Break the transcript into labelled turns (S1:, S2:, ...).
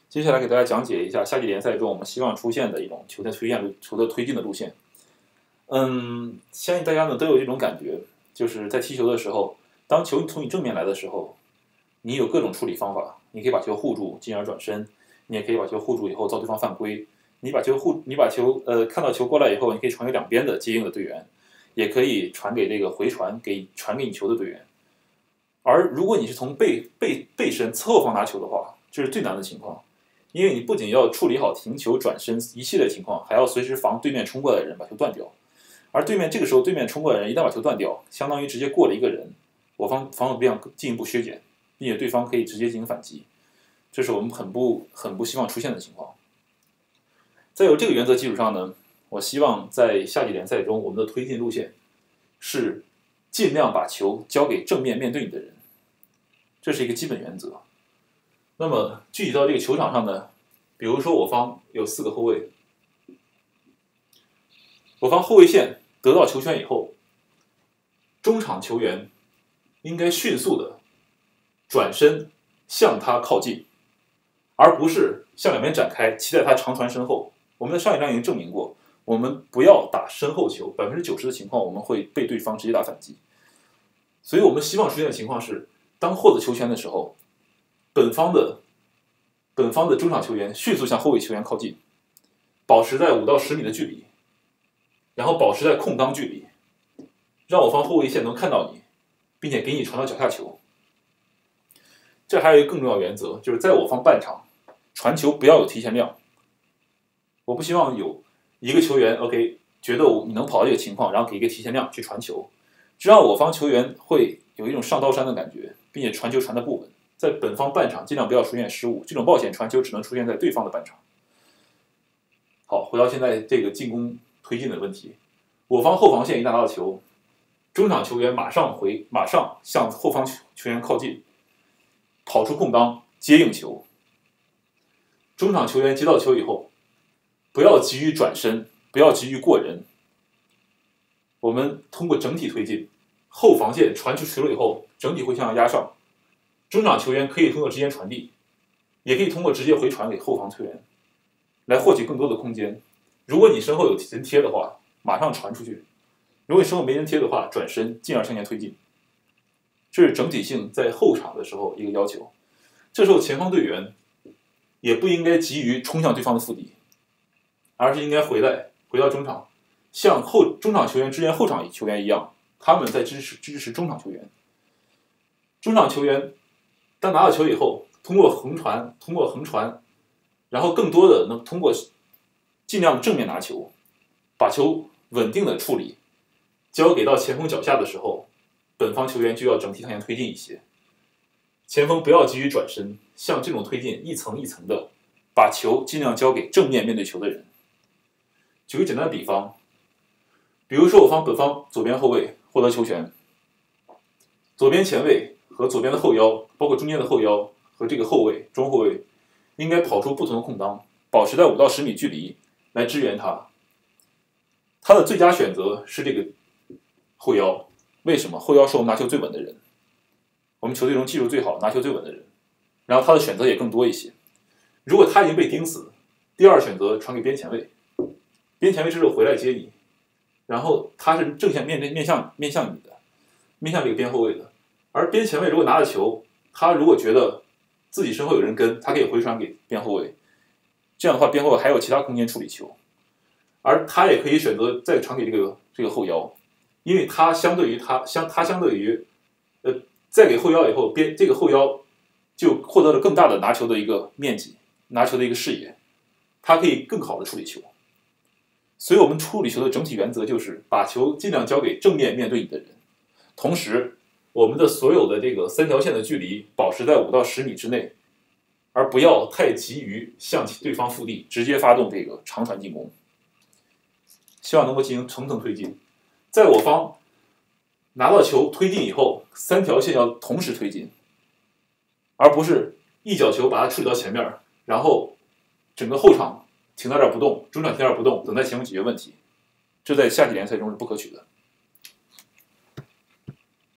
S1: 接下来给大家讲解一下夏季联赛中我们希望出现的一种球队推进的路线。相信大家呢都有这种感觉，就是在踢球的时候，当球从你正面来的时候，你有各种处理方法，你可以把球护住，进而转身，你也可以把球护住以后造对方犯规。你把球看到球过来以后，你可以传给两边的接应的队员，也可以传给这个回传传给你球的队员。而如果你是从背身侧后方拿球的话，这是最难的情况，因为你不仅要处理好停球、转身一系列情况，还要随时防对面冲过来的人把球断掉。而这个时候对面冲过来的人一旦把球断掉，相当于直接过了一个人，我方防守力量进一步削减，并且对方可以直接进行反击，这是我们很不希望出现的情况。在有这个原则基础上呢，我希望在夏季联赛中，我们的推进路线是尽量把球交给正面面对你的人，这是一个基本原则。那么具体到这个球场上呢，比如说我方有4个后卫，我方后卫线得到球权以后，中场球员应该迅速的转身向他靠近，而不是向两边展开，期待他长传身后。我们在上一章已经证明过，我们不要打身后球，90%的情况我们会被对方直接打反击。所以我们希望出现的情况是，当获得球权的时候，本方的中场球员迅速向后卫球员靠近，保持在5到10米的距离，然后保持在空当距离，让我方后卫线能看到你，并且给你传到脚下球。这还有一个更重要的原则，就是在我方半场传球不要有提前量。我不希望有一个球员 OK 觉得你能跑到这个情况，然后给一个提前量去传球，这让我方球员会有一种上刀山的感觉，并且传球传得不稳。在本方半场尽量不要出现失误，这种冒险传球只能出现在对方的半场。好，回到现在这个进攻推进的问题，我方后防线一旦拿到球，中场球员马上向后方球员靠近，跑出空当接应球。中场球员接到球以后，不要急于转身，不要急于过人，我们通过整体推进，后防线传出球了以后，整体会向上压上。中场球员可以通过直接传递，也可以通过直接回传给后防球员，来获取更多的空间。如果你身后有人贴的话，马上传出去；如果你身后没人贴的话，转身进而向前推进。这是整体性在后场的时候一个要求。这时候前方队员也不应该急于冲向对方的腹地，而是应该回到中场，像中场球员支援后场球员一样，他们在支持中场球员。中场球员当拿到球以后，通过横传，然后更多的能通过尽量正面拿球，把球稳定的处理，交给到前锋脚下的时候，本方球员就要整体向前推进一些。前锋不要急于转身，像这种推进一层一层的，把球尽量交给正面面对球的人。举个简单的比方，比如说本方左边后卫获得球权，左边前卫和左边的后腰，包括中间的后腰和这个中后卫，应该跑出不同的空当，保持在5到10米距离来支援他。他的最佳选择是这个后腰，为什么？后腰是我们拿球最稳的人，我们球队中技术最好、拿球最稳的人，然后他的选择也更多一些。如果他已经被盯死，第二选择传给边前卫，边前卫这时候回来接你，然后他是正向面向你的，面向这个边后卫的。而边前卫如果拿了球，他如果觉得自己身后有人跟，他可以回传给边后卫，这样的话边后卫还有其他空间处理球，而他也可以选择再传给这个后腰，因为他相对于再给后腰以后，这个后腰就获得了更大的拿球的一个面积，拿球的一个视野，他可以更好的处理球。所以我们处理球的整体原则就是把球尽量交给正面面对你的人，同时我们的所有的这个3条线的距离保持在5到10米之内，而不要太急于向对方腹地直接发动这个长传进攻。希望能够进行层层推进，在我方拿到球推进以后，3条线要同时推进，而不是一脚球把它处理到前面，然后整个后场停在这儿不动，中场停在这儿不动，等待前锋解决问题，这在夏季联赛中是不可取的。